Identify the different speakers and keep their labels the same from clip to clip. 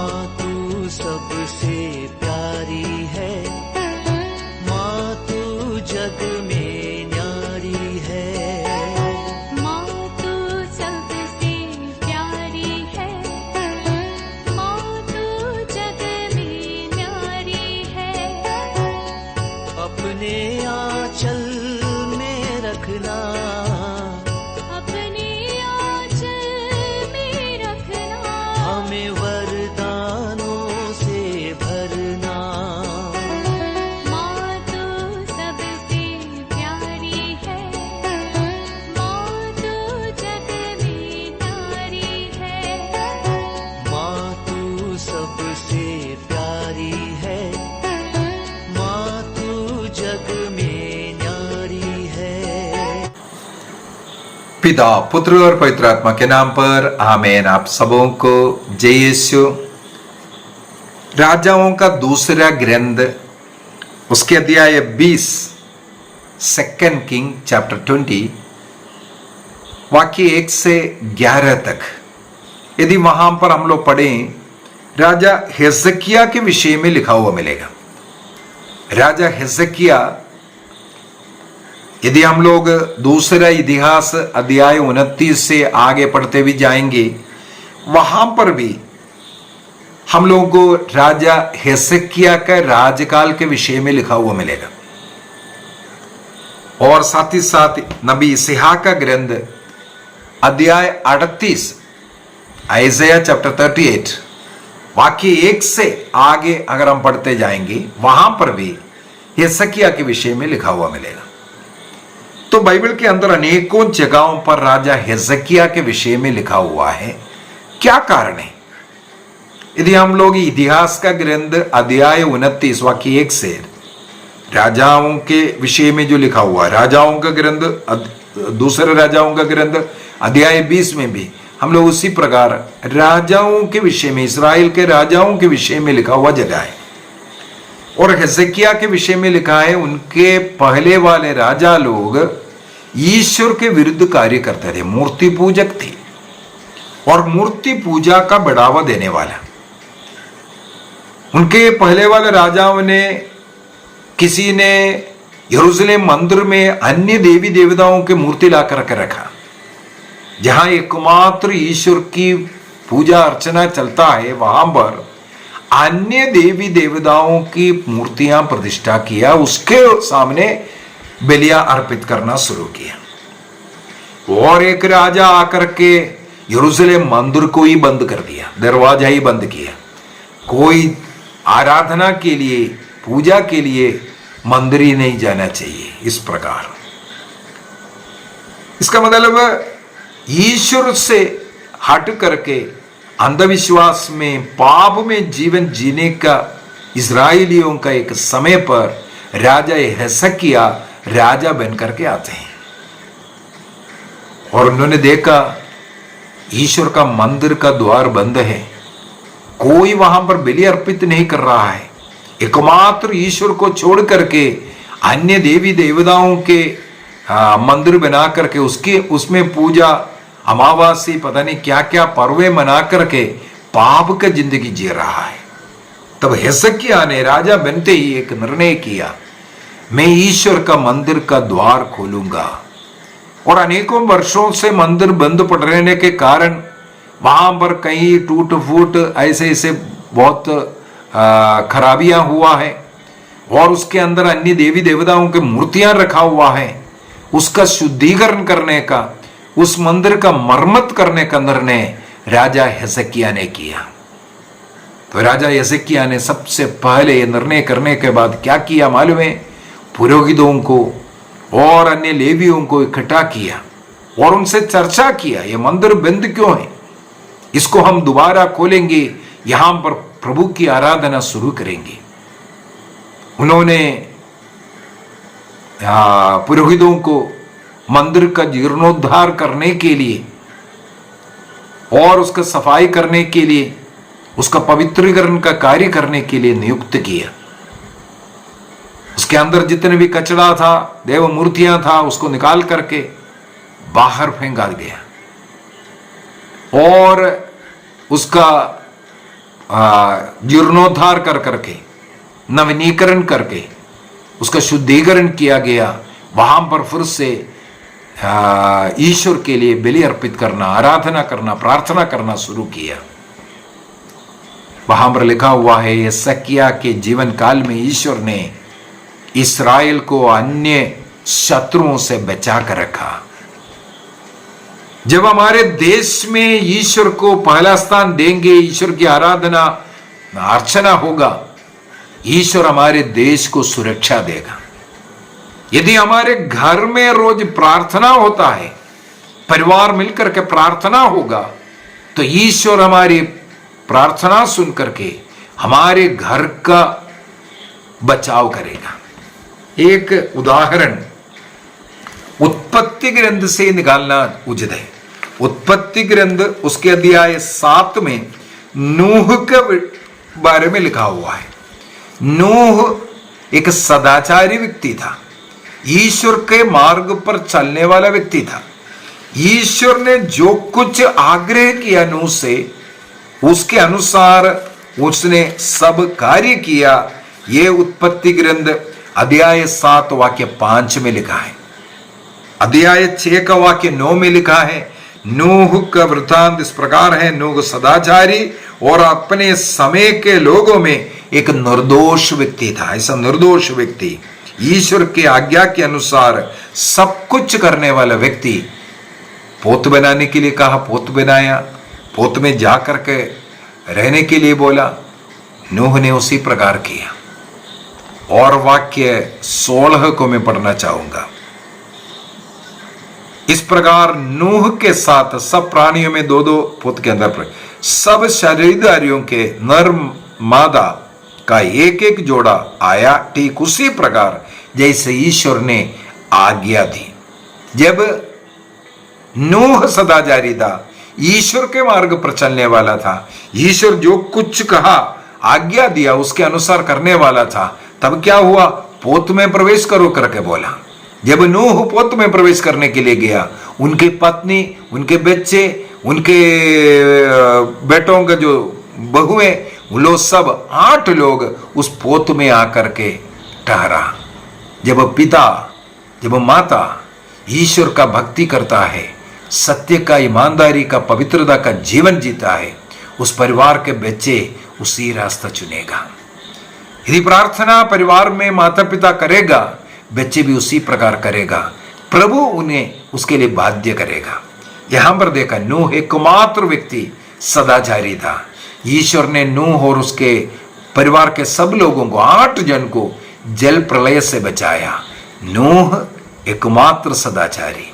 Speaker 1: माँ तू सबसे प्यारी है, माँ तू जग में न्यारी है।
Speaker 2: माँ तू सबसे प्यारी है, माँ तू जग में न्यारी है।
Speaker 1: अपने आंचल में रखना,
Speaker 2: अपने आंचल में रखना।
Speaker 1: हमें वरदानों से भरना।
Speaker 2: माँ तू सबसे प्यारी है, माँ तू जग में न्यारी है।
Speaker 1: माँ तू सबसे प्यारी है, माँ तू जग में न्यारी है।
Speaker 3: पिता, पुत्र और पवित्र आत्मा के नाम पर आमीन। आप सबों को जय यीशु। राजाओं का दूसरा ग्रंथ, उसके अध्याय 20, सेकंड किंग चैप्टर 20, वाक्य 1 से 11 तक। यदि वहां पर हम लोग पढ़ें, राजा हिजकिय्याह के विषय में लिखा हुआ मिलेगा। राजा हिजकिय्याह, यदि हम लोग दूसरा इतिहास अध्याय 29 से आगे पढ़ते हुए जाएंगे, वहां पर भी हम लोगों को राजा हिजकिय्याह का राजकाल के विषय में लिखा हुआ मिलेगा। और साथ ही साथ नबी इस्हाक का ग्रंथ अध्याय 38, आइज़ाया चैप्टर 38, वाक्य 1 से आगे अगर हम पढ़ते जाएंगे, वहां पर भी हिजकिय्याह के विषय में लिखा हुआ मिलेगा। तो बाइबल के अंदर अनेकों जगहों पर राजा हिजकिय्याह के विषय में लिखा हुआ है। क्या कारण है? यदि हम लोग इतिहास का ग्रंथ अध्याय 29 वाक्य 1 से राजाओं के विषय में जो लिखा हुआ है, राजाओं का ग्रंथ, दूसरे राजाओं का ग्रंथ अध्याय 20 में भी हम लोग उसी प्रकार राजाओं के विषय में, इस्राएल के राजाओं के विषय में लिखा हुआ जगह है। और हिजकिय्याह के विषय में लिखा है, उनके पहले वाले राजा लोग ईश्वर के विरुद्ध कार्य करते थे, मूर्ति पूजक थे और मूर्ति पूजा का बढ़ावा देने वाला। उनके पहले वाले राजाओं ने, किसी ने यरूशलेम मंदिर में अन्य देवी देवताओं की मूर्ति ला कर रखा। जहां एकमात्र ईश्वर की पूजा अर्चना चलता है, वहां पर अन्य देवी देवताओं की मूर्तियां प्रतिष्ठा किया, उसके सामने बलियां अर्पित करना शुरू किया। और एक राजा आकर के यरूशलेम मंदिर को ही बंद कर दिया, दरवाजा ही बंद किया। कोई आराधना के लिए, पूजा के लिए मंदिर ही नहीं जाना चाहिए। इस प्रकार इसका मतलब ईश्वर से हट करके अंधविश्वास में, पाप में जीवन जीने का इस्राएलियों का एक समय पर राजा हिजकिय्याह राजा बन करके आते हैं। और उन्होंने देखा ईश्वर का मंदिर का द्वार बंद है, कोई वहां पर बलि अर्पित नहीं कर रहा है। एकमात्र ईश्वर को छोड़ करके अन्य देवी देवताओं के मंदिर बना करके उसमें पूजा, अमावासी, पता नहीं क्या क्या पर्वे मना करके पाप का जिंदगी जी रहा है। तब हिजकिय्याह ने राजा बनते ही एक निर्णय किया, मैं ईश्वर का मंदिर का द्वार खोलूंगा। और अनेकों वर्षों से मंदिर बंद पड़ रहने के कारण वहां पर कहीं टूट फूट ऐसे ऐसे बहुत खराबियां हुआ है। और उसके अंदर अन्य देवी देवताओं के मूर्तियां रखा हुआ है। उसका शुद्धिकरण करने का, उस मंदिर का मरम्मत करने का निर्णय राजा हिजकिय्याह ने किया। तो राजा हिजकिय्याह ने सबसे पहले यह निर्णय करने के बाद क्या किया मालूम है? पुरोहितों को और अन्य लेवियों को इकट्ठा किया और उनसे चर्चा किया, यह मंदिर बंद क्यों है, इसको हम दोबारा खोलेंगे, यहां पर प्रभु की आराधना शुरू करेंगे। उन्होंने पुरोहितों को मंदिर का जीर्णोद्धार करने के लिए और उसका सफाई करने के लिए, उसका पवित्रीकरण का कार्य करने के लिए नियुक्त किया। उसके अंदर जितने भी कचरा था, देव मूर्तियां था, उसको निकाल करके बाहर फेंका गया और उसका जीर्णोद्धार कर करके, नवीनीकरण करके उसका शुद्धिकरण किया गया। वहां पर फिर से ईश्वर के लिए बलि अर्पित करना, आराधना करना, प्रार्थना करना शुरू किया। वहां पर लिखा हुआ है यिसकिया के जीवन काल में ईश्वर ने इस्राएल को अन्य शत्रुओं से बचा कर रखा। जब हमारे देश में ईश्वर को पहला स्थान देंगे, ईश्वर की आराधना अर्चना होगा, ईश्वर हमारे देश को सुरक्षा देगा। यदि हमारे घर में रोज प्रार्थना होता है, परिवार मिलकर के प्रार्थना होगा, तो ईश्वर हमारी प्रार्थना सुन करके हमारे घर का बचाव करेगा। एक उदाहरण उत्पत्ति ग्रंथ से निकालना उचित है। उत्पत्ति ग्रंथ उसके अध्याय 7 में नूह के बारे में लिखा हुआ है। नूह एक सदाचारी व्यक्ति था, ईश्वर के मार्ग पर चलने वाला व्यक्ति था। ईश्वर ने जो कुछ आग्रह किया नूह से, उसके अनुसार उसने सब कार्य किया। यह उत्पत्ति ग्रंथ अध्याय 7 वाक्य 5 में लिखा है। अध्याय 6 का वाक्य 9 में लिखा है, नूह का वृत्तांत इस प्रकार है। नूह सदाचारी और अपने समय के लोगों में एक निर्दोष व्यक्ति था। ऐसा निर्दोष व्यक्ति, ईश्वर की आज्ञा के अनुसार सब कुछ करने वाला व्यक्ति, पोत बनाने के लिए कहा, पोत बनाया, पोत में जा करके रहने के लिए बोला, नूह ने उसी प्रकार किया। और वाक्य 16 को मैं पढ़ना चाहूंगा। इस प्रकार नूह के साथ सब प्राणियों में 2-2 पोत के अंदर सब शरीरधारियों के नर मादा का एक एक जोड़ा आया, ठीक उसी प्रकार जैसे ईश्वर ने आज्ञा दी। जब नूह सदाचारी था, ईश्वर के मार्ग पर चलने वाला था, ईश्वर जो कुछ कहा, आज्ञा दिया, उसके अनुसार करने वाला था, तब क्या हुआ? पोत में प्रवेश करो करके बोला। जब नूह पोत में प्रवेश करने के लिए गया, उनकी पत्नी, उनके बच्चे, उनके बेटों का जो बहुएं, वो लोग सब 8 लोग उस पोत में आकर के ठहरा। जब पिता, जब माता ईश्वर का भक्ति करता है, सत्य का, ईमानदारी का, पवित्रता का जीवन जीता है, उस परिवार के बच्चे उसी रास्ता चुनेगा। यदि प्रार्थना परिवार में माता पिता करेगा, बच्चे भी उसी प्रकार करेगा, प्रभु उन्हें उसके लिए बाध्य करेगा। यहां पर देखा, नूह एकमात्र व्यक्ति सदाचारी था। ईश्वर ने नूह और उसके परिवार के सब लोगों को, 8 जन को जल प्रलय से बचाया। नूह एकमात्र सदाचारी।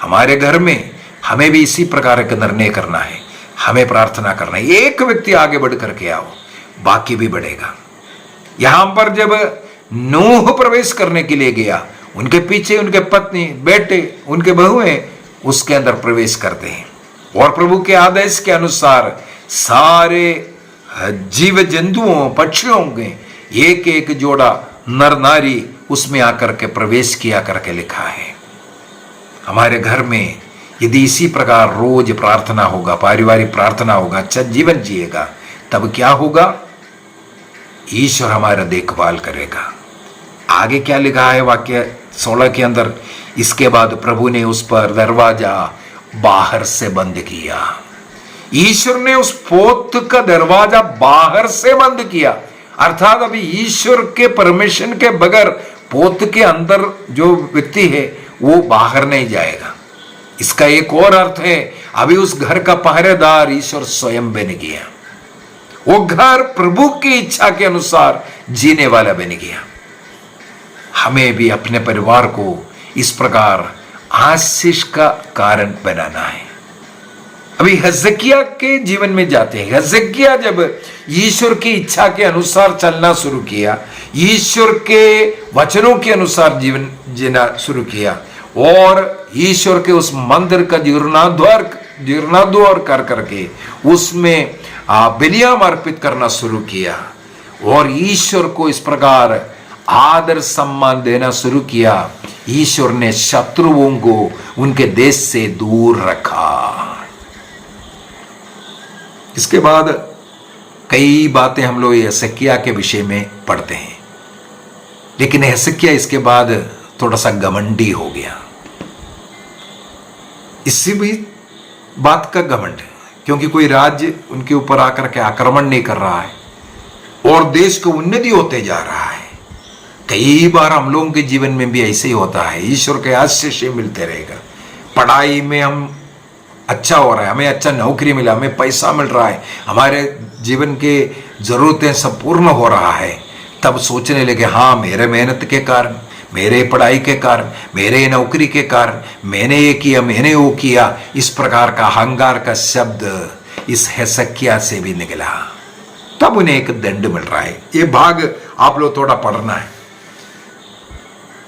Speaker 3: हमारे घर में हमें भी इसी प्रकार का निर्णय करना है, हमें प्रार्थना करना है। एक व्यक्ति आगे बढ़ करके आओ, बाकी भी बढ़ेगा। यहां पर जब नूह प्रवेश करने के लिए गया, उनके पीछे उनके पत्नी, बेटे, उनके बहुएं उसके अंदर प्रवेश करते हैं। और प्रभु के आदेश के अनुसार सारे जीव जंतुओं, पक्षियों के एक एक जोड़ा नर नारी उसमें आकर के प्रवेश किया करके लिखा है। हमारे घर में यदि इसी प्रकार रोज प्रार्थना होगा, पारिवारिक प्रार्थना होगा, अच्छा जीवन जिएगा, तब क्या होगा? ईश्वर हमारा देखभाल करेगा। आगे क्या लिखा है वाक्य 16 के अंदर? इसके बाद प्रभु ने उस पर दरवाजा बाहर से बंद किया। ईश्वर ने उस पोत का दरवाजा बाहर से बंद किया, अर्थात अभी ईश्वर के परमिशन के बगैर पोत के अंदर जो व्यक्ति है वो बाहर नहीं जाएगा। इसका एक और अर्थ है, अभी उस घर का पहरेदार ईश्वर स्वयं बन गया। वो घर प्रभु की इच्छा के अनुसार जीने वाला बन गया। हमें भी अपने परिवार को इस प्रकार आशीष का कारण बनाना है। अभी हिजकिय्याह के जीवन में जाते हैं। हिजकिय्याह जब ईश्वर की इच्छा के अनुसार चलना शुरू किया, ईश्वर के वचनों के अनुसार जीवन जीना शुरू किया और ईश्वर के उस मंदिर का जीर्णोद्धार कर करके उसमें बलियां अर्पित करना शुरू किया और ईश्वर को इस प्रकार आदर सम्मान देना शुरू किया। ईश्वर ने शत्रुओं को उनके देश से दूर रखा। इसके बाद कई बातें हम लोग हिजकिय्याह के विषय में पढ़ते हैं, लेकिन हिजकिय्याह इसके बाद थोड़ा सा घमंडी हो गया। इससे भी बात का घमंड, क्योंकि कोई राज्य उनके ऊपर आकर के आक्रमण नहीं कर रहा है और देश को उन्नति होते जा रहा है। कई बार हम लोगों के जीवन में भी ऐसे ही होता है, ईश्वर के आशीष मिलते रहेगा, पढ़ाई में हम अच्छा हो रहा है, हमें अच्छा नौकरी मिला, हमें पैसा मिल रहा है, हमारे जीवन के जरूरतें सब पूर्ण हो रहा है, तब सोचने लगे हाँ मेरे मेहनत के कारण, मेरे पढ़ाई के कारण, मेरे नौकरी के कारण मैंने ये किया, मैंने वो किया। इस प्रकार का अहंकार का शब्द इस हिजकिय्याह से भी निकला। तब उन्हें एक दंड मिल रहा है। ये भाग आप लोग थोड़ा पढ़ना है।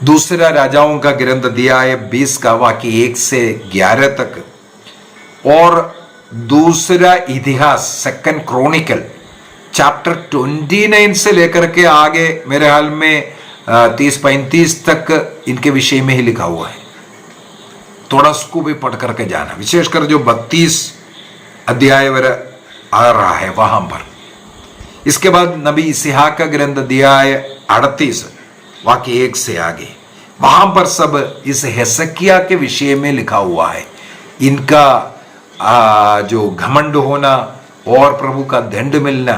Speaker 3: दूसरा राजाओं का ग्रंथ अध्याय 20 का वाक्य 1 से 11 तक और दूसरा इतिहास सेकंड क्रॉनिकल चैप्टर 29 से लेकर के आगे मेरे हाल में 30-35 तक इनके विषय में ही लिखा हुआ है। थोड़ा उसको भी पढ़ करके जाना, विशेषकर जो 32 अध्याय आ रहा है वहां पर। इसके बाद नबी इसहाक का ग्रंथ अध्याय 38 वाक्य 1 से आगे, वहां पर सब इस हिजकिय्याह के विषय में लिखा हुआ है। इनका जो घमंड होना और प्रभु का दंड मिलना।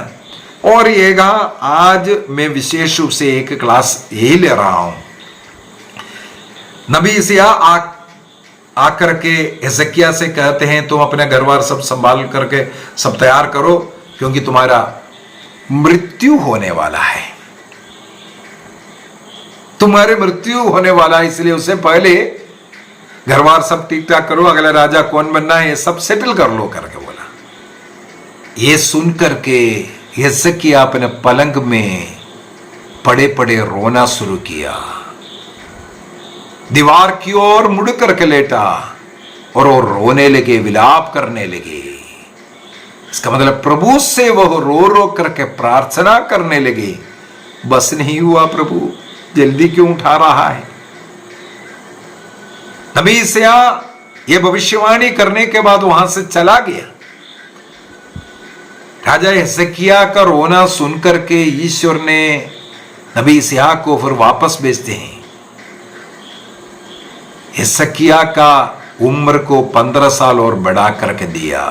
Speaker 3: और ये आज मैं विशेष रूप से एक क्लास यही ले रहा हूं। नबी इसहाक आकर के हिजकिय्याह से कहते हैं तुम अपने घर बार सब संभाल करके सब तैयार करो, क्योंकि तुम्हारा मृत्यु होने वाला है, तुम्हारे मृत्यु होने वाला है, इसलिए उससे पहले घर बार सब ठीक ठाक करो, अगला राजा कौन बनना है ये सब सेटल कर लो करके बोला। ये सुन करके हिजकिय्याह अपने पलंग में पड़े पड़े रोना शुरू किया, दीवार की ओर मुड़ करके लेटा और वो रोने लगे, विलाप करने लगे। इसका मतलब प्रभु से वह रो रो करके प्रार्थना करने लगे, बस नहीं हुआ प्रभु, जल्दी क्यों उठा रहा है। नबी इसहाक ये भविष्यवाणी करने के बाद वहां से चला गया। राजा हिजकिय्याह का रोना सुनकर के ईश्वर ने नबी इसहाक को फिर वापस भेजते हैं। हिजकिय्याह का उम्र को 15 साल और बढ़ा करके दिया।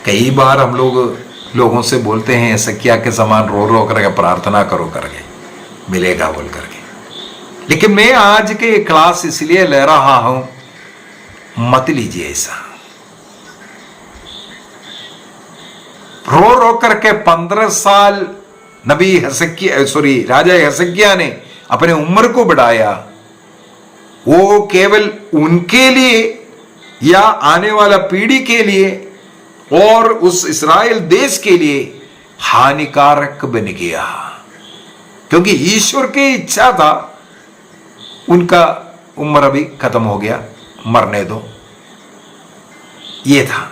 Speaker 3: कई बार हम लोगों से बोलते हैं हिजकिय्याह के समान रो रो करके प्रार्थना करो करके मिलेगा बोल करके, लेकिन मैं आज के क्लास इसलिए ले रहा हूं, मत लीजिए ऐसा। रो रो करके 15 साल राजा हिजकिय्याह ने अपने उम्र को बढ़ाया। वो केवल उनके लिए या आने वाला पीढ़ी के लिए और उस इस्राएल देश के लिए हानिकारक बन गया, क्योंकि ईश्वर की इच्छा था उनका उम्र अभी खत्म हो गया, मरने दो, ये था।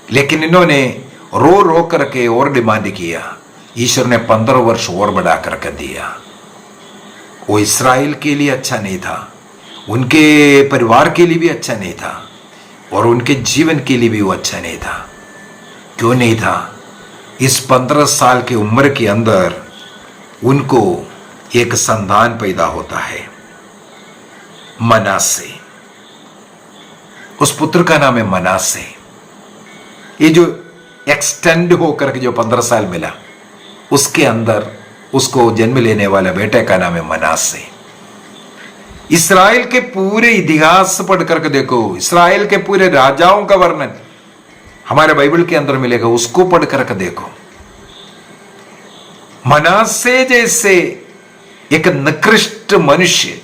Speaker 3: लेकिन इन्होंने रो रो करके और डिमांड किया। ईश्वर ने 15 वर्ष और बढ़ा करके दिया। वो इस्राएल के लिए अच्छा नहीं था, उनके परिवार के लिए भी अच्छा नहीं था और उनके जीवन के लिए भी वो अच्छा नहीं था। क्यों नहीं था? इस 15 साल की उम्र के अंदर उनको एक संतान पैदा होता है, मनासे। उस पुत्र का नाम है मनासे। ये जो एक्सटेंड होकर के जो 15 साल मिला, उसके अंदर उसको जन्म लेने वाला बेटे का नाम है मनासे। इस्राएल के पूरे इतिहास पढ़ करके देखो, इस्राएल के पूरे राजाओं का वर्णन हमारे बाइबल के अंदर मिलेगा, उसको पढ़ करके देखो। मनासे जैसे एक निकृष्ट मनुष्य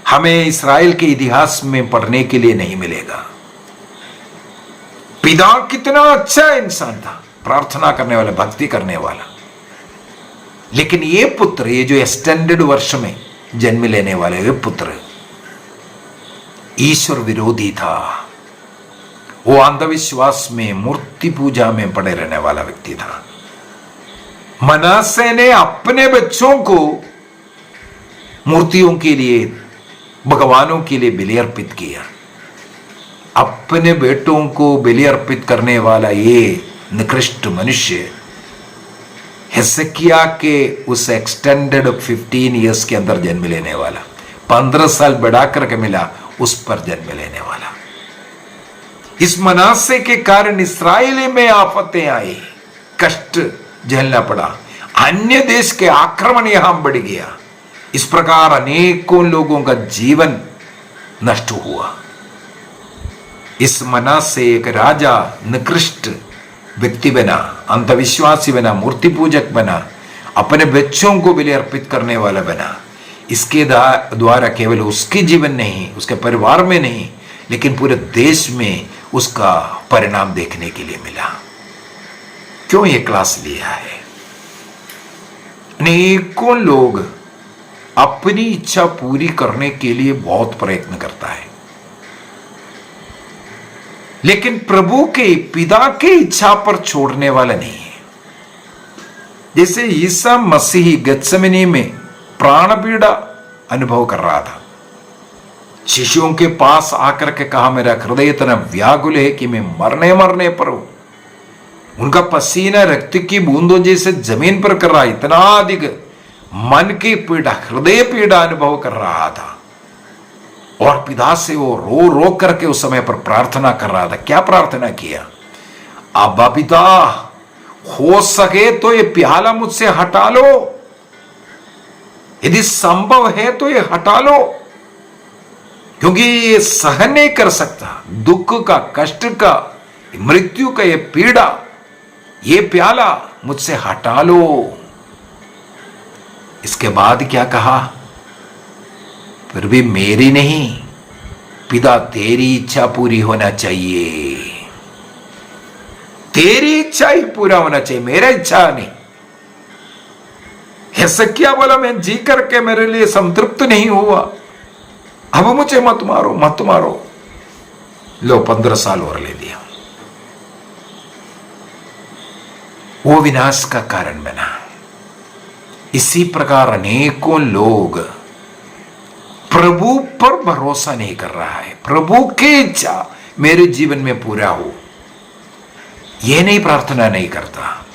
Speaker 3: हमें इस्राएल के इतिहास में पढ़ने के लिए नहीं मिलेगा। पिता कितना अच्छा इंसान था, प्रार्थना करने वाला, भक्ति करने वाला, लेकिन ये पुत्र, ये जो एक्सटेंडेड वर्ष में जन्म लेने वाले ये पुत्र ईश्वर विरोधी था। वो अंधविश्वास में, मूर्ति पूजा में पड़े रहने वाला व्यक्ति था। मनासे ने अपने बच्चों को मूर्तियों के लिए, भगवानों के लिए बलि अर्पित किया। अपने बेटों को बलि अर्पित करने वाला ये निकृष्ट मनुष्य हिजकिय्याह के उस एक्सटेंडेड 15 ईयर्स के अंदर जन्म लेने वाला, 15 साल बढ़ा करके मिला उस पर जन्म लेने वाला। इस मनासे के कारण इस्राएल में आफतें आई, कष्ट झेलना पड़ा, अन्य देश के आक्रमण यहां बढ़ गया। इस प्रकार अनेकों लोगों का जीवन नष्ट हुआ। इस मनासे एक राजा निकृष्ट व्यक्ति बना, अंधविश्वासी बना, मूर्ति पूजक बना, अपने बच्चों को बलि अर्पित करने वाला बना। इसके द्वारा केवल उसके जीवन नहीं, उसके परिवार में नहीं, लेकिन पूरे देश में उसका परिणाम देखने के लिए मिला। क्यों ये क्लास लिया है? अनेकों लोग अपनी इच्छा पूरी करने के लिए बहुत प्रयत्न करता है, लेकिन प्रभु के पिता की इच्छा पर छोड़ने वाला नहीं है। जैसे ईसा मसीह गत्सेमनी में प्राण पीड़ा अनुभव कर रहा था, शिष्यों के पास आकर के कहा, मेरा हृदय इतना व्याकुल है कि मैं मरने पर हूं। उनका पसीना रक्त की बूंदों जैसे जमीन पर कर रहा, इतना अधिक मन की पीड़ा, हृदय पीड़ा अनुभव कर रहा था। और पिता से वो रो रो करके उस समय पर प्रार्थना कर रहा था। क्या प्रार्थना किया? अब्बा पिता, हो सके तो ये प्याला मुझसे हटा लो, यदि संभव है तो ये हटा लो, क्योंकि ये सहन नहीं कर सकता। दुख का, कष्ट का, मृत्यु का ये पीड़ा, ये प्याला मुझसे हटा लो। इसके बाद क्या कहा? फिर भी मेरी नहीं, पिता तेरी इच्छा पूरी होना चाहिए, तेरी इच्छा ही पूरा होना चाहिए, मेरा इच्छा नहीं। हिजकिय्याह बोला, मैं जी करके मेरे लिए संतृप्त नहीं हुआ, अब मुझे मत मारो, मत मारो। लो 15 साल और ले दिया। वो विनाश का कारण बना। इसी प्रकार अनेकों लोग प्रभु पर भरोसा नहीं कर रहा है। प्रभु की इच्छा मेरे जीवन में पूरा हो, यह नहीं प्रार्थना नहीं करता।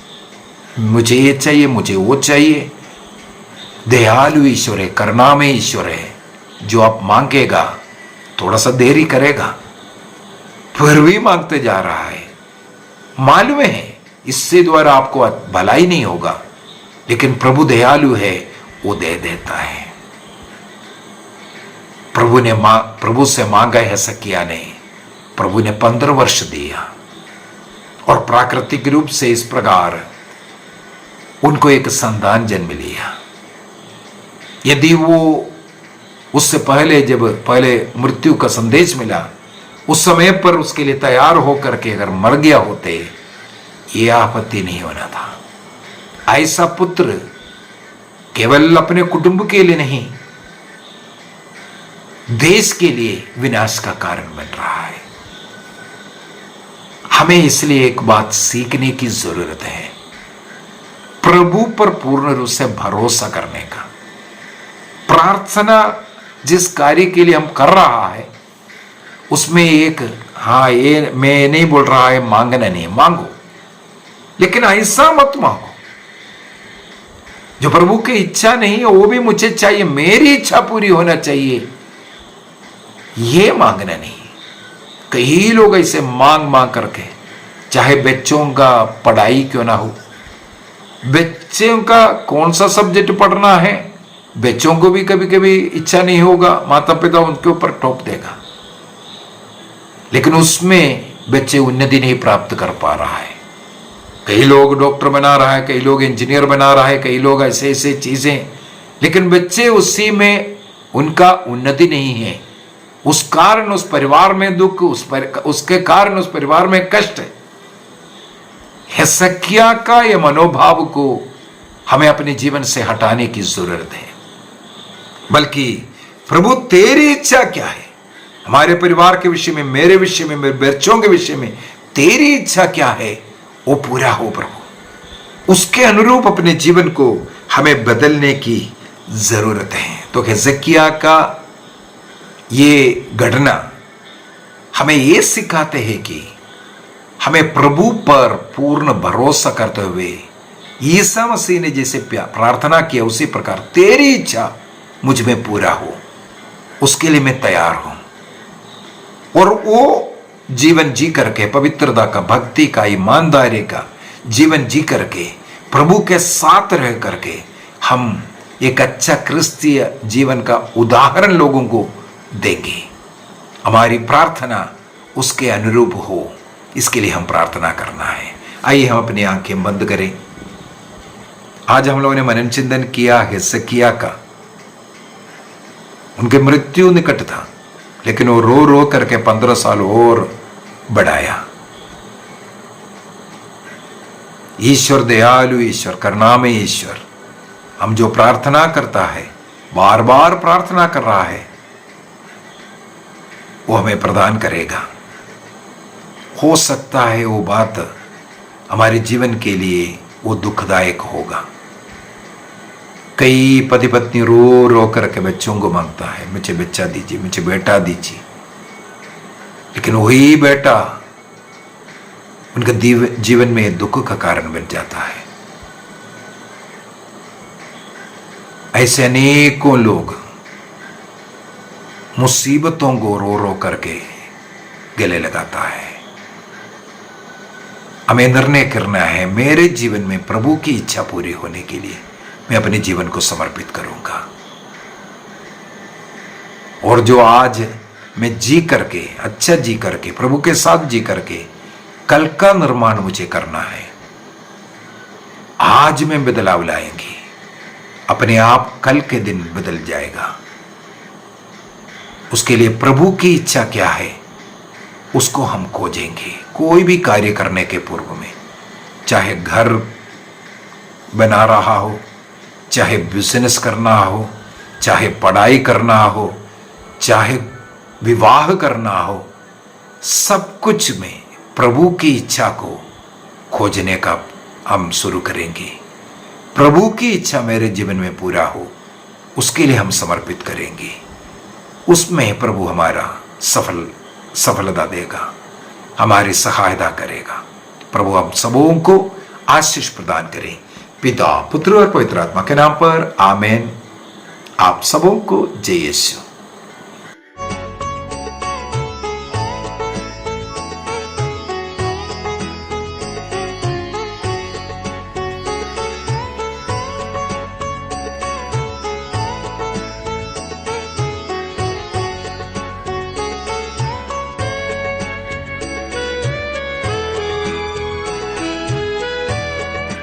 Speaker 3: मुझे ये चाहिए, मुझे वो चाहिए। दयालु ईश्वर है, करुणामय ईश्वर है, जो आप मांगेगा थोड़ा सा देरी करेगा, फिर भी मांगते जा रहा है। मालूम है इससे द्वारा आपको भलाई नहीं होगा, लेकिन प्रभु दयालु है, वो दे देता है। प्रभु से मांगा है हिजकिय्याह ने, प्रभु ने 15 वर्ष दिया, और प्राकृतिक रूप से इस प्रकार उनको एक संतान जन्म लिया। यदि वो उससे पहले, जब पहले मृत्यु का संदेश मिला, उस समय पर उसके लिए तैयार होकर के अगर मर गया होते, ये आपत्ति नहीं होना था। ऐसा पुत्र केवल अपने कुटुंब के लिए नहीं, देश के लिए विनाश का कारण बन रहा है। हमें इसलिए एक बात सीखने की जरूरत है, प्रभु पर पूर्ण रूप से भरोसा करने का। प्रार्थना जिस कार्य के लिए हम कर रहा है, उसमें एक, हाँ ये मैं नहीं बोल रहा है मांगना नहीं, मांगो, लेकिन ऐसा मत मांगो जो प्रभु की इच्छा नहीं है वो भी मुझे चाहिए, मेरी इच्छा पूरी होना चाहिए, ये मांगना नहीं। कई लोग ऐसे मांग मांग करके, चाहे बच्चों का पढ़ाई क्यों ना हो, बच्चों का कौन सा सब्जेक्ट पढ़ना है, बच्चों को भी कभी कभी इच्छा नहीं होगा, माता पिता उनके ऊपर टोक देगा, लेकिन उसमें बच्चे उन्नति नहीं प्राप्त कर पा रहा है। कई लोग डॉक्टर बना रहा है, कई लोग इंजीनियर बना रहा है, कई लोग ऐसे ऐसे चीजें, लेकिन बच्चे उसी में उनका उन्नति नहीं है। उस कारण उस परिवार में दुख, उसके कारण उस परिवार में कष्ट है। हिजकिय्याह का ये मनोभाव को हमें अपने जीवन से हटाने की जरूरत है। बल्कि प्रभु तेरी इच्छा क्या है, हमारे परिवार के विषय में, मेरे विषय में, मेरे बच्चों के विषय में तेरी इच्छा क्या है, वो पूरा हो प्रभु। उसके अनुरूप अपने जीवन को हमें बदलने की जरूरत है। तो हिजकिय्याह का ये घटना हमें ये सिखाते हैं कि हमें प्रभु पर पूर्ण भरोसा करते हुए ईसा मसीह ने जैसे प्रार्थना किया उसी प्रकार तेरी इच्छा मुझ में पूरा हो, उसके लिए मैं तैयार हूं। और वो जीवन जी करके, पवित्रता का, भक्ति का, ईमानदारी का जीवन जी करके, प्रभु के साथ रह करके हम एक अच्छा क्रिस्तीय जीवन का उदाहरण लोगों को देंगे। हमारी प्रार्थना उसके अनुरूप हो, इसके लिए हम प्रार्थना करना है। आइए हम अपनी आंखें बंद करें। आज हम लोगों ने मनन चिंतन किया हिजकिय्याह का। उनके मृत्यु निकट था, लेकिन वो रो रो करके 15 साल और बढ़ाया। ईश्वर दयालु, ईश्वर करुणामय ईश्वर हम जो प्रार्थना करता है, बार बार प्रार्थना कर रहा है, वो हमें प्रदान करेगा। हो सकता है वो बात हमारे जीवन के लिए वो दुखदायक होगा। कई पति पत्नी रो रो करके बच्चों को मांगता है, मुझे बच्चा दीजिए, मुझे बेटा दीजिए, लेकिन वही बेटा उनके जीवन में दुख का कारण बन जाता है। ऐसे अनेकों लोग मुसीबतों को रो रो करके गले लगाता है। हमें निर्णय करना है, मेरे जीवन में प्रभु की इच्छा पूरी होने के लिए मैं अपने जीवन को समर्पित करूंगा। और जो आज मैं जी करके, अच्छा जी करके, प्रभु के साथ जी करके कल का निर्माण मुझे करना है। आज में बदलाव लाएंगे, अपने आप कल के दिन बदल जाएगा। उसके लिए प्रभु की इच्छा क्या है उसको हम खोजेंगे। कोई भी कार्य करने के पूर्व में, चाहे घर बना रहा हो, चाहे बिजनेस करना हो, चाहे पढ़ाई करना हो, चाहे विवाह करना हो, सब कुछ में प्रभु की इच्छा को खोजने का हम शुरू करेंगे। प्रभु की इच्छा मेरे जीवन में पूरा हो, उसके लिए हम समर्पित करेंगे। उसमें प्रभु हमारा सफलता देगा, हमारी सहायता करेगा। प्रभु हम सबों को आशीष प्रदान करें। पिता, पुत्र और पवित्र आत्मा के नाम पर आमीन। आप सबों को जय यीशु।